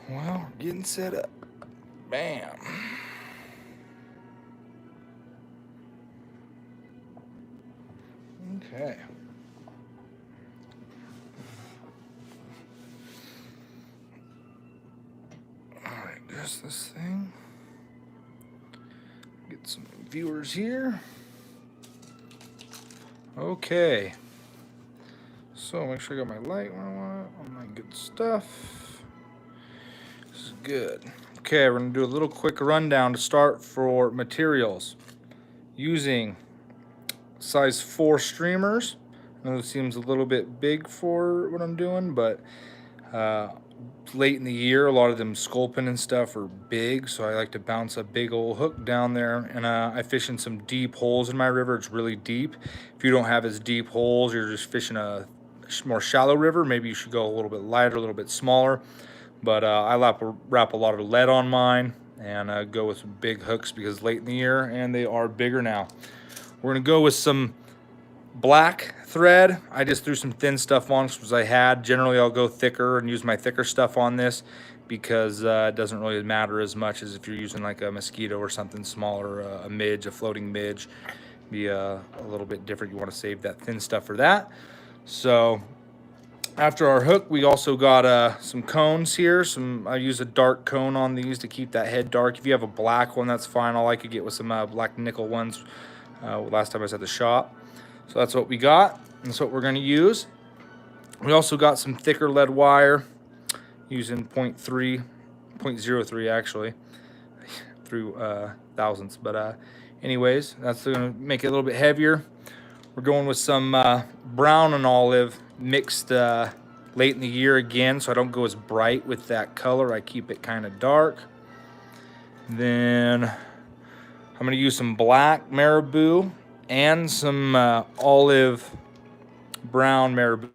Well, we're getting set up. Bam. Okay. Alright, there's this thing. Get some viewers here. Okay. So make sure I got my light where I want it, all my good stuff. This is good. Okay, we're gonna do a little quick rundown to start for materials. Using size 4 streamers. I know it seems a little bit big for what I'm doing, but late in the year, a lot of them sculpin and stuff are big, so I like to bounce a big old hook down there. And I fish in some deep holes in my river. It's really deep. If you don't have as deep holes, you're just fishing a more shallow river, maybe you should go a little bit lighter, a little bit smaller. But I wrap a lot of lead on mine and go with some big hooks because late in the year, and they are bigger now. We're gonna go with some black thread. I just threw some thin stuff on because I had. Generally, I'll go thicker and use my thicker stuff on this because it doesn't really matter as much as if you're using like a mosquito or something smaller, a midge, a floating midge. Be a little bit different. You want to save that thin stuff for that. So after our hook, we also got some cones here. I use a dark cone on these to keep that head dark. If you have a black one, that's fine. All I could get was some black nickel ones last time I was at the shop. So that's what we got. That's what we're going to use. We also got some thicker lead wire using 0.03 actually, through thousandths. But anyways, that's going to make it a little bit heavier. We're going with some brown and olive mixed late in the year again, so I don't go as bright with that color. I keep it kind of dark. Then I'm going to use some black marabou and some olive brown marabou,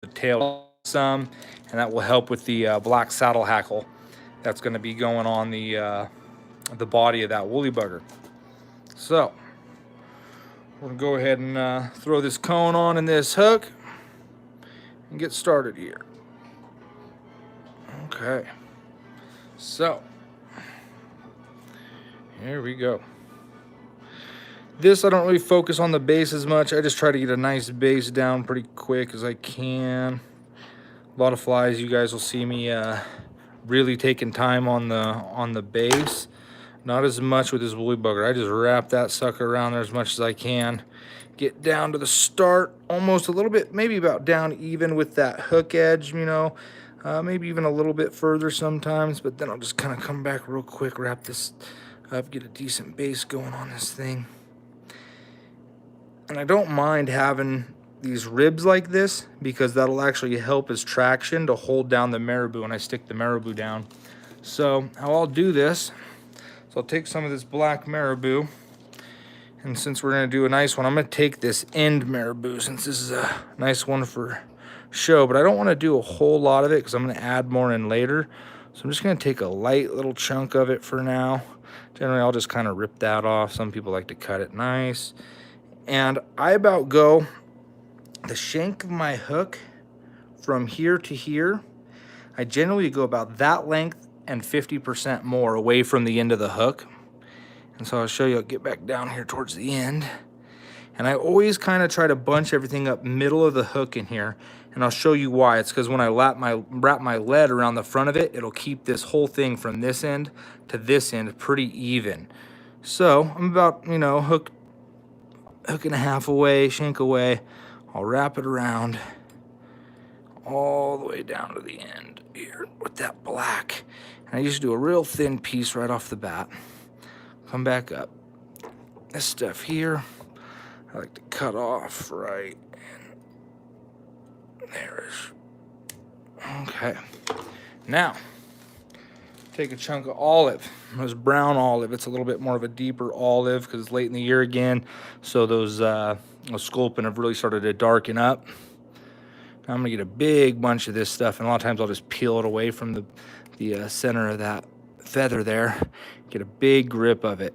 the tail some, and that will help with the black saddle hackle that's going to be going on the body of that Wolly Bugger. So we're going to go ahead and throw this cone on in this hook and get started here. Okay, so here we go. This, I don't really focus on the base as much. I just try to get a nice base down pretty quick as I can. A lot of flies, you guys will see me really taking time on the base. Not as much with this Wolly Bugger. I just wrap that sucker around there as much as I can. Get down to the start, almost a little bit, maybe about down even with that hook edge, you know. Maybe even a little bit further sometimes, but then I'll just kind of come back real quick, wrap this up, get a decent base going on this thing. And I don't mind having these ribs like this because that'll actually help as traction to hold down the marabou when I stick the marabou down. So how I'll do this, so I'll take some of this black marabou, and since we're going to do a nice one, I'm going to take this end marabou since this is a nice one for show, but I don't want to do a whole lot of it because I'm going to add more in later. So I'm just going to take a light little chunk of it for now. Generally, I'll just kind of rip that off. Some people like to cut it nice. And I about go the shank of my hook from here to here. I generally go about that length and 50% more away from the end of the hook. And so I'll show you, I'll get back down here towards the end. And I always kind of try to bunch everything up middle of the hook in here. And I'll show you why. It's because when I wrap my lead around the front of it, it'll keep this whole thing from this end to this end pretty even. So I'm about, you know, hook and a half away, shank away. I'll wrap it around all the way down to the end here with that black. And I just do a real thin piece right off the bat. Come back up. This stuff here, I like to cut off right. And there it is. Okay. Now, take a chunk of olive. This brown olive. It's a little bit more of a deeper olive because it's late in the year again. So those sculpin have really started to darken up. Now I'm gonna get a big bunch of this stuff, and a lot of times I'll just peel it away from the center of that feather there. Get a big grip of it.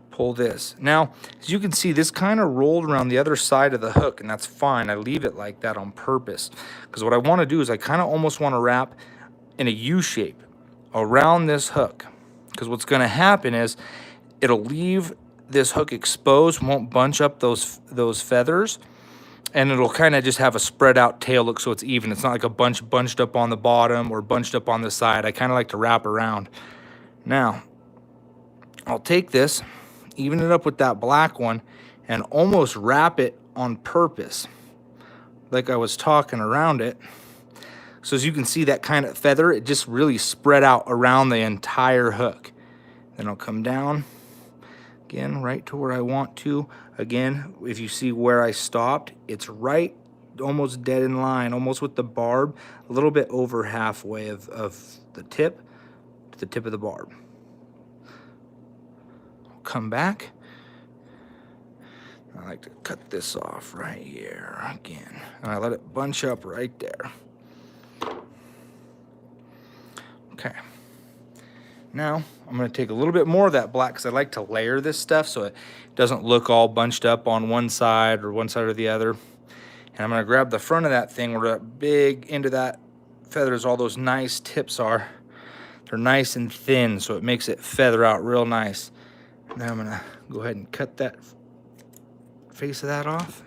Pull this. Now, as you can see, this kind of rolled around the other side of the hook, and that's fine. I leave it like that on purpose because what I want to do is I kind of almost want to wrap in a U shape around this hook, because what's going to happen is it'll leave this hook exposed, won't bunch up those feathers, and it'll kind of just have a spread out tail look so it's even. It's not like a bunch bunched up on the bottom or bunched up on the side. I kind of like to wrap around. Now, I'll take this, even it up with that black one, and almost wrap it on purpose, like I was talking around it. So as you can see, that kind of feather, it just really spread out around the entire hook. Then I'll come down, again, right to where I want to. Again, if you see where I stopped, it's right, almost dead in line, almost with the barb, a little bit over halfway of the tip to the tip of the barb. I'll come back. I like to cut this off right here again, and I let it bunch up right there. Okay. Now, I'm going to take a little bit more of that black because I like to layer this stuff so it doesn't look all bunched up on one side or the other. And I'm going to grab the front of that thing where that big end of that feathers, all those nice tips are. They're nice and thin, so it makes it feather out real nice. Now I'm going to go ahead and cut that face of that off.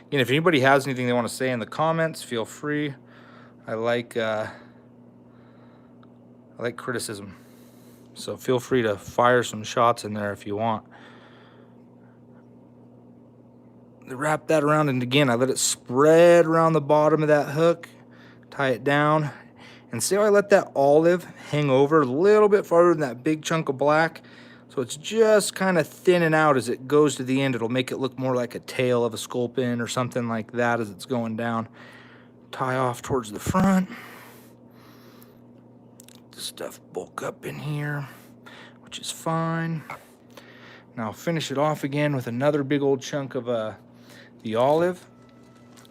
Again, if anybody has anything they want to say in the comments, feel free. I like criticism, so feel free to fire some shots in there if you want. Wrap that around, and again, I let it spread around the bottom of that hook, tie it down, and see how I let that olive hang over a little bit farther than that big chunk of black, so it's just kind of thinning out as it goes to the end. It'll make it look more like a tail of a sculpin or something like that as it's going down. Tie off towards the front. Stuff bulk up in here, which is fine. Now I'll finish it off again with another big old chunk of the olive,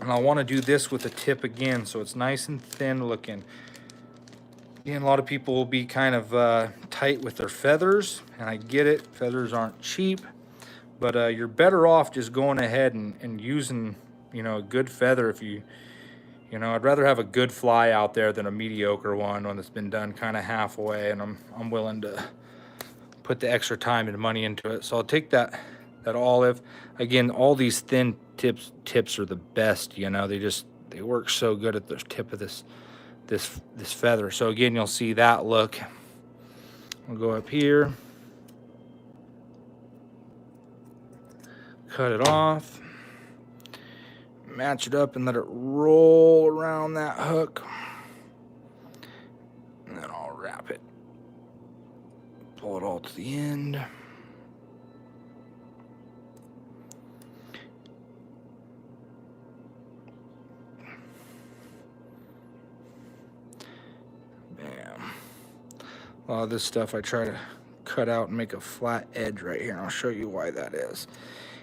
and I want to do this with a tip again so it's nice and thin looking. Again, a lot of people will be kind of tight with their feathers, and I get it, feathers aren't cheap, but you're better off just going ahead and using, you know, a good feather. If you know, I'd rather have a good fly out there than a mediocre one that's been done kind of halfway, and I'm willing to put the extra time and money into it. So I'll take that olive. Again, all these thin tips are the best, you know. They work so good at the tip of this feather. So again, you'll see that look. We'll go up here, cut it off. Match it up and let it roll around that hook, and then I'll wrap it, pull it all to the end. Bam. A lot of this stuff I try to cut out and make a flat edge right here, and I'll show you why that is.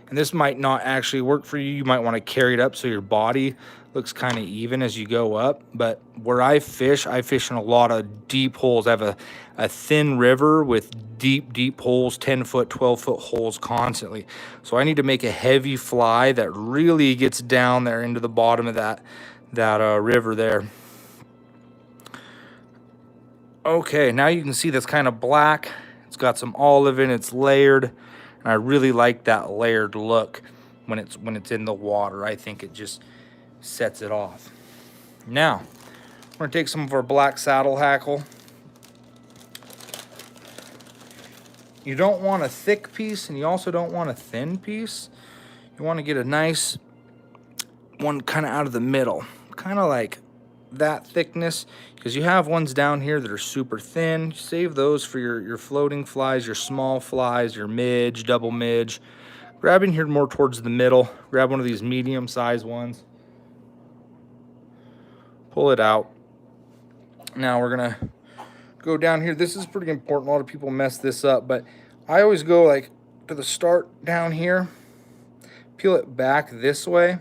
And this might not actually work for you. You might want to carry it up so your body looks kind of even as you go up. But where I fish in a lot of deep holes. I have a thin river with deep holes, 10-foot, 12-foot holes constantly. So I need to make a heavy fly that really gets down there into the bottom of that river there. Okay, now you can see that's kind of black. It's got some olive in it, it's layered. I really like that layered look when it's in the water. I think it just sets it off. Now, we're going to take some of our black saddle hackle. You don't want a thick piece, and you also don't want a thin piece. You want to get a nice one kind of out of the middle, kind of like that thickness, because you have ones down here that are super thin. Save those for your floating flies, your small flies, your midge, double midge. Grab in here more towards the middle. Grab one of these medium-sized ones. Pull it out. Now we're gonna go down here. This is pretty important. A lot of people mess this up, but I always go like to the start down here, peel it back this way.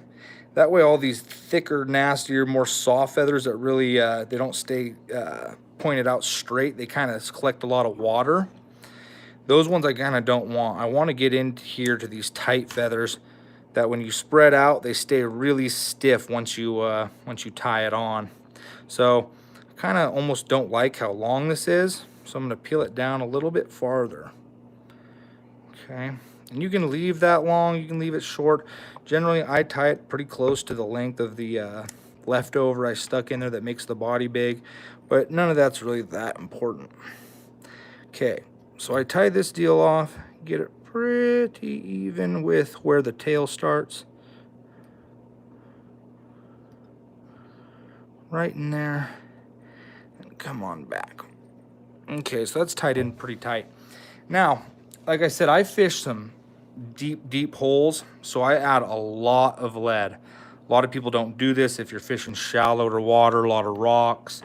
That way all these thicker, nastier, more soft feathers that really, they don't stay pointed out straight. They kind of collect a lot of water. Those ones I kind of don't want. I want to get in here to these tight feathers that when you spread out, they stay really stiff once you tie it on. So kind of almost don't like how long this is, so I'm going to peel it down a little bit farther. Okay, and you can leave that long, you can leave it short. Generally, I tie it pretty close to the length of the leftover I stuck in there that makes the body big, but none of that's really that important. Okay, so I tie this deal off, get it pretty even with where the tail starts. Right in there, and come on back. Okay, so that's tied in pretty tight. Now, like I said, I fish some deep holes, so I add a lot of lead. A lot of people don't do this if you're fishing shallower water, a lot of rocks.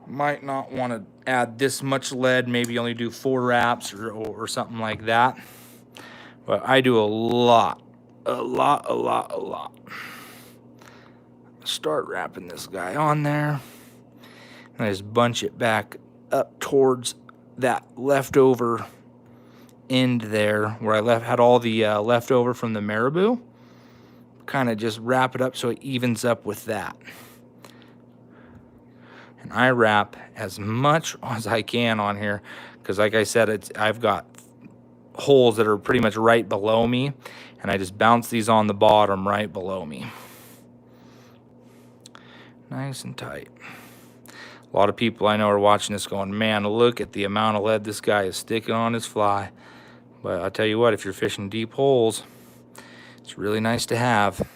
Might not want to add this much lead, maybe only do 4 wraps or something like that. But I do a lot. Start wrapping this guy on there. And I just bunch it back up towards that leftover end there where I had all the leftover from the marabou. Kind of just wrap it up so it evens up with that. And I wrap as much as I can on here because, like I said, I've got holes that are pretty much right below me, and I just bounce these on the bottom right below me. Nice and tight. A lot of people I know are watching this going, man, look at the amount of lead this guy is sticking on his fly. But I'll tell you what, if you're fishing deep holes, it's really nice to have.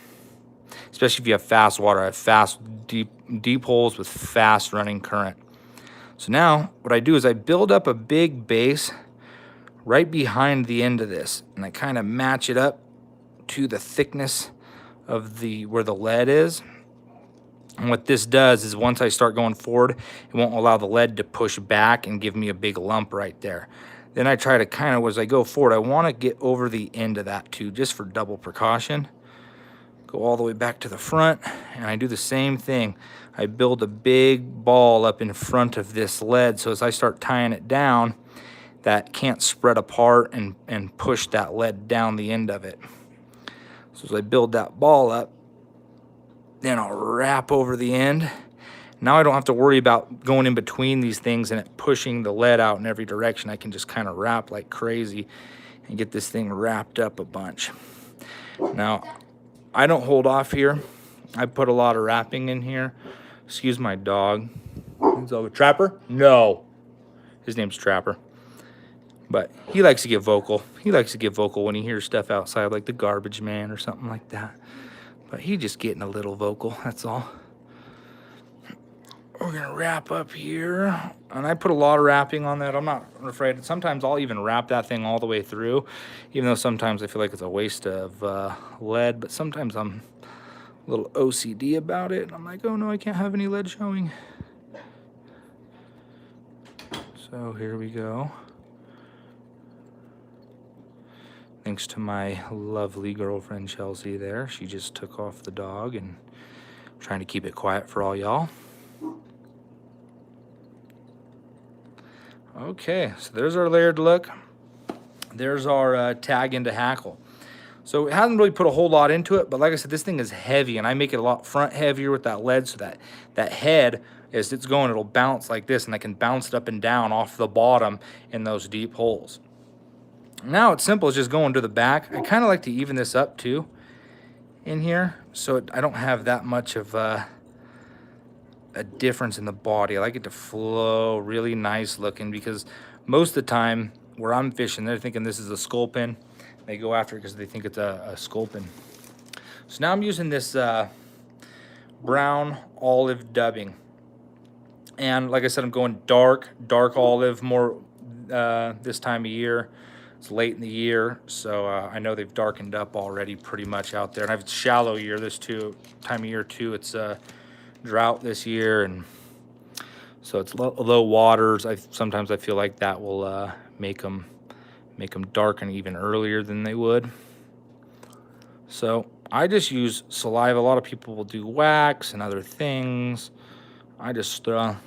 Especially if you have fast water. I have fast, deep holes with fast running current. So now what I do is I build up a big base right behind the end of this, and I kind of match it up to the thickness of where the lead is. And what this does is once I start going forward, it won't allow the lead to push back and give me a big lump right there. Then I try to kind of, as I go forward, I want to get over the end of that too, just for double precaution. Go all the way back to the front, and I do the same thing. I build a big ball up in front of this lead, so as I start tying it down, that can't spread apart and push that lead down the end of it. So as I build that ball up, then I'll wrap over the end. Now I don't have to worry about going in between these things and it pushing the lead out in every direction. I can just kind of wrap like crazy and get this thing wrapped up a bunch. Now, I don't hold off here. I put a lot of wrapping in here. Excuse my dog. Is that a Trapper? No. His name's Trapper. But he likes to get vocal. He likes to get vocal when he hears stuff outside, like the garbage man or something like that. But he's just getting a little vocal, that's all. We're gonna wrap up here. And I put a lot of wrapping on that. I'm not afraid. Sometimes I'll even wrap that thing all the way through, even though sometimes I feel like it's a waste of lead. But sometimes I'm a little OCD about it. I'm like, oh no, I can't have any lead showing. So here we go. Thanks to my lovely girlfriend Chelsea there. She just took off the dog and I'm trying to keep it quiet for all y'all. Okay, so there's our layered look. There's our tag into Hackle. So it hasn't really put a whole lot into it, but like I said, this thing is heavy, and I make it a lot front heavier with that lead so that head, as it's going, it'll bounce like this, and I can bounce it up and down off the bottom in those deep holes. Now it's simple, it's just going to the back. I kind of like to even this up too in here, so I don't have that much of a difference in the body. I like it to flow really nice looking, because most of the time where I'm fishing, they're thinking this is a sculpin. They go after it because they think it's a sculpin. So now I'm using this brown olive dubbing. And like I said, I'm going dark olive more this time of year. It's late in the year, so I know they've darkened up already pretty much out there. And I've shallow year this time of year too. It's drought this year, and so it's low waters. Sometimes I feel like that will make them darken even earlier than they would. So I just use saliva. A lot of people will do wax and other things. I just throw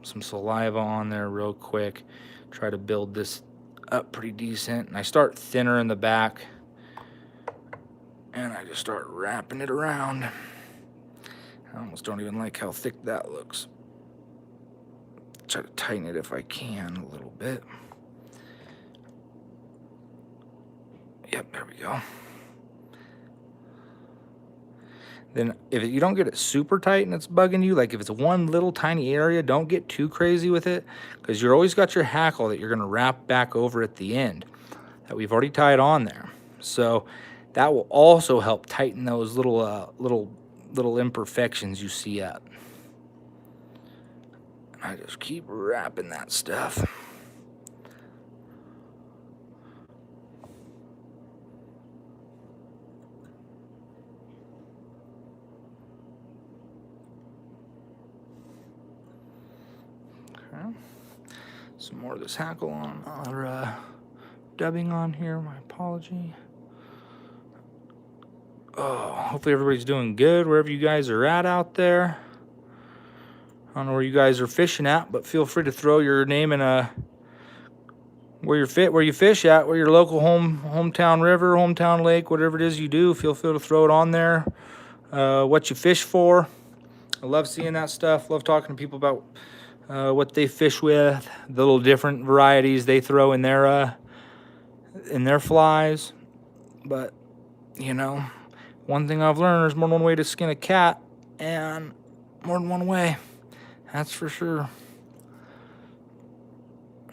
some saliva on there real quick, try to build this up pretty decent, and I start thinner in the back, and I just start wrapping it around. I almost don't even like how thick that looks. Try to tighten it if I can a little bit. Yep, there we go. Then if you don't get it super tight and it's bugging you, like if it's one little tiny area, don't get too crazy with it, because you're always got your hackle that you're gonna wrap back over at the end that we've already tied on there. So that will also help tighten those little imperfections you see up. And I just keep wrapping that stuff. Some more of this hackle on our dubbing on here. My apology. Oh, hopefully everybody's doing good wherever you guys are at out there. I don't know where you guys are fishing at, but feel free to throw your name in where you fish at, where your local hometown river, hometown lake, whatever it is you do. Feel free to throw it on there. What you fish for. I love seeing that stuff. Love talking to people about what they fish with, the little different varieties they throw in their flies. But you know, one thing I've learned, there's more than one way to skin a cat, and more than one way, that's for sure.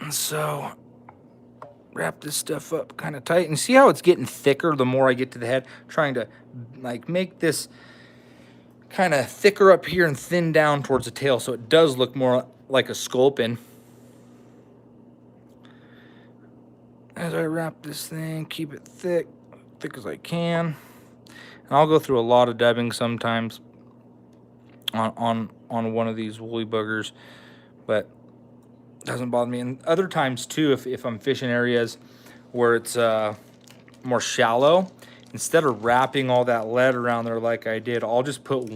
And so wrap this stuff up kind of tight, and see how it's getting thicker the more I get to the head, trying to like make this kind of thicker up here and thin down towards the tail, so it does look more like a sculpin. As I wrap this thing, keep it thick as I can. And I'll go through a lot of dubbing sometimes on one of these woolly buggers, but it doesn't bother me. And other times too, if I'm fishing areas where it's more shallow, instead of wrapping all that lead around there like I did, I'll just put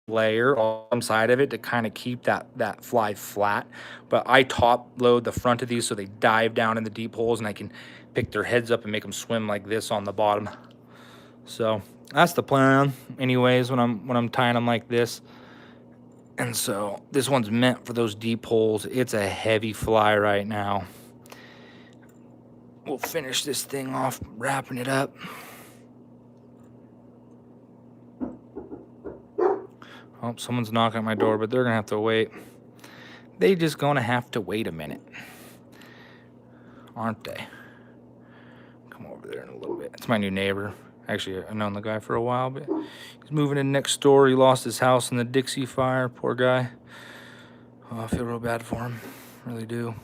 layer on one side of it to kind of keep that fly flat. But I top load the front of these so they dive down in the deep holes, and I can pick their heads up and make them swim like this on the bottom. So that's the plan anyways when I'm tying them like this. And so this one's meant for those deep holes. It's a heavy fly right now. We'll finish this thing off wrapping it up. Oh, someone's knocking at my door, but they're gonna have to wait. They just gonna have to wait a minute, aren't they? Come over there in a little bit. It's my new neighbor. Actually, I've known the guy for a while, but he's moving in next door. He lost his house in the Dixie fire. Poor guy. Oh, I feel real bad for him. Really do.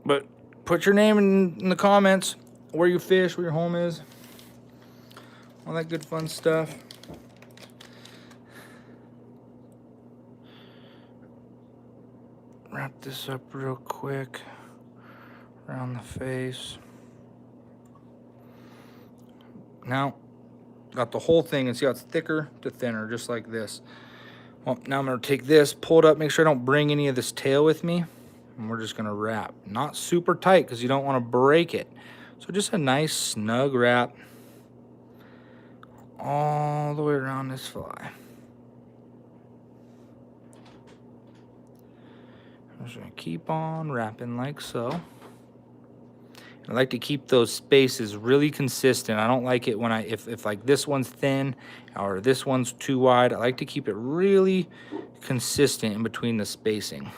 But put your name in the comments, where you fish, where your home is. All that good fun stuff. Wrap this up real quick around the face. Now, got the whole thing, and see how it's thicker to thinner, just like this. Well, now I'm gonna take this, pull it up, make sure I don't bring any of this tail with me, and we're just gonna wrap. Not super tight, because you don't wanna break it. So just a nice snug wrap all the way around this fly. I'm just gonna keep on wrapping like so. I like to keep those spaces really consistent. I don't like it when if like this one's thin or this one's too wide. I like to keep it really consistent in between the spacing.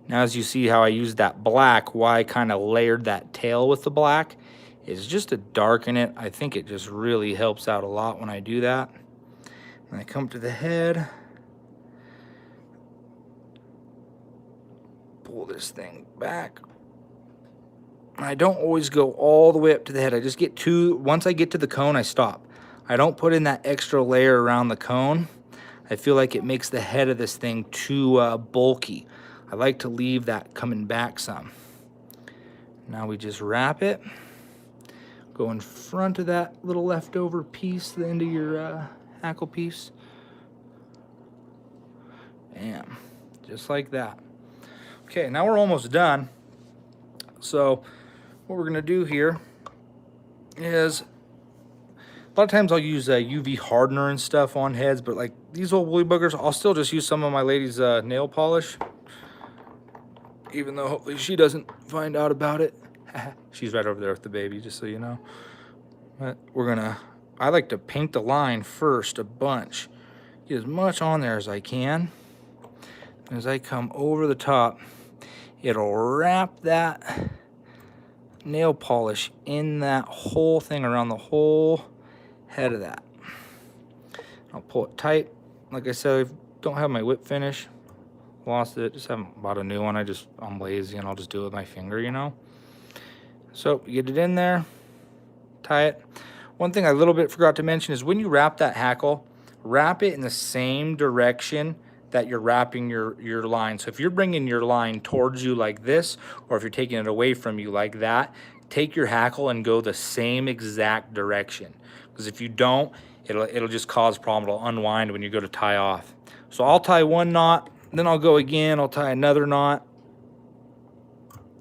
Now, as you see how I used that black, why I kind of layered that tail with the black is just to darken it. I think it just really helps out a lot when I do that. And I come to the head, pull this thing back. And I don't always go all the way up to the head. I just get once I get to the cone, I stop. I don't put in that extra layer around the cone. I feel like it makes the head of this thing too bulky. I like to leave that coming back some. Now we just wrap it. Go in front of that little leftover piece, the end of your hackle piece. Bam, just like that. Okay, now we're almost done. So what we're gonna do here is, a lot of times I'll use UV hardener and stuff on heads, but like these old Wolly Buggers, I'll still just use some of my lady's nail polish, even though hopefully she doesn't find out about it. She's right over there with the baby, just so you know. But I like to paint the line first a bunch. Get as much on there as I can. As I come over the top, it'll wrap that nail polish in that whole thing, around the whole head of that. I'll pull it tight. Like I said, I don't have my whip finish. Lost it, just haven't bought a new one. I'm lazy and I'll just do it with my finger, you know. So get it in there, tie it. One thing I a little bit forgot to mention is when you wrap that hackle, wrap it in the same direction that you're wrapping your line. So if you're bringing your line towards you like this, or if you're taking it away from you like that, take your hackle and go the same exact direction. Because if you don't, it'll just cause problem. It'll unwind when you go to tie off. So I'll tie one knot, then I'll go again, I'll tie another knot.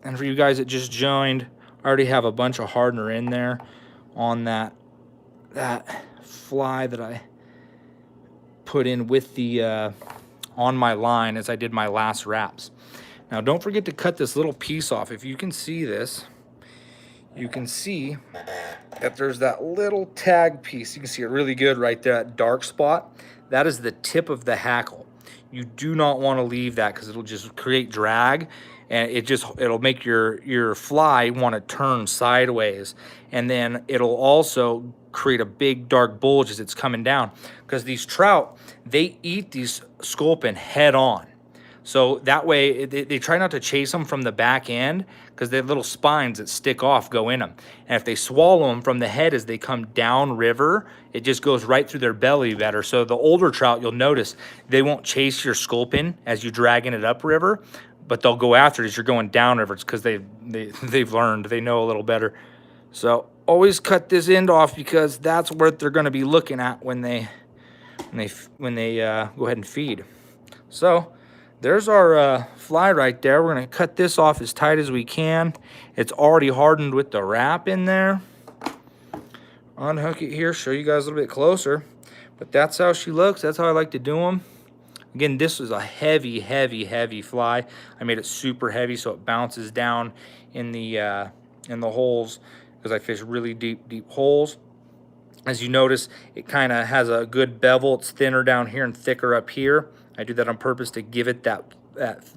And for you guys that just joined, I already have a bunch of hardener in there on that fly that I put in with the on my line as I did my last wraps. Now don't forget to cut this little piece off. If you can see this, you can see that there's that little tag piece. You can see it really good right there, that dark spot. That is the tip of the hackle. You do not want to leave that because it'll just create drag, and it'll make your fly want to turn sideways, and then it'll also create a big dark bulge as it's coming down, because these trout, they eat these sculpin head on. So that way they try not to chase them from the back end, because they have little spines that stick off go in them, and if they swallow them from the head as they come down river, it just goes right through their belly better. So the older trout, you'll notice they won't chase your sculpin as you dragging it up river, but they'll go after it as you're going down river. It's because they've learned, they know a little better. So always cut this end off, because that's what they're going to be looking at when they go ahead and feed. So there's our fly right there. We're going to cut this off as tight as we can. It's already hardened with the wrap in there. Unhook it here, show you guys a little bit closer. But that's how she looks. That's how I like to do them. Again, this is a heavy, heavy, heavy fly. I made it super heavy so it bounces down in the holes, because I fish really deep, deep holes. As you notice, it kind of has a good bevel. It's thinner down here and thicker up here. I do that on purpose to give it that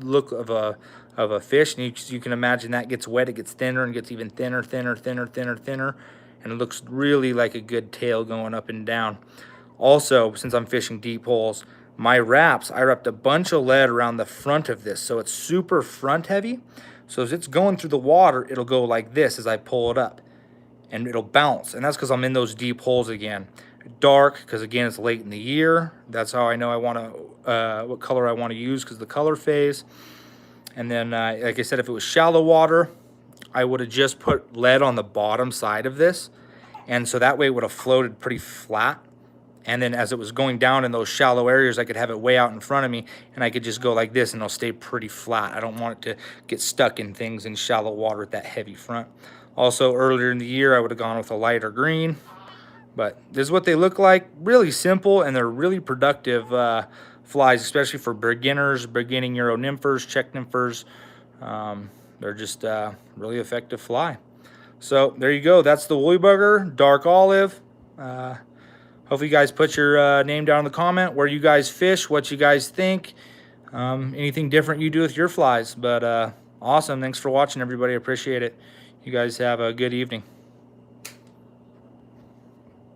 look of a fish. And you can imagine that gets wet, it gets thinner and gets even thinner, thinner, thinner, thinner, thinner. And it looks really like a good tail going up and down. Also, since I'm fishing deep holes, my wraps, I wrapped a bunch of lead around the front of this, so it's super front heavy. So as it's going through the water, it'll go like this as I pull it up, and it'll bounce. And that's because I'm in those deep holes again. Dark, because again, it's late in the year. That's how I know I want to, what color I want to use, because the color phase. And then, like I said, if it was shallow water, I would have just put lead on the bottom side of this. And so that way it would have floated pretty flat. And then as it was going down in those shallow areas, I could have it way out in front of me, and I could just go like this and it'll stay pretty flat. I don't want it to get stuck in things in shallow water with that heavy front. Also, earlier in the year, I would have gone with a lighter green. But this is what they look like. Really simple, and they're really productive flies, especially for beginners, beginning Euro nymphers, Czech nymphers. They're just really effective fly. So there you go. That's the Wolly Bugger, dark olive. Hopefully you guys put your name down in the comment, where you guys fish, what you guys think, anything different you do with your flies. But awesome. Thanks for watching, everybody. I appreciate it. You guys have a good evening.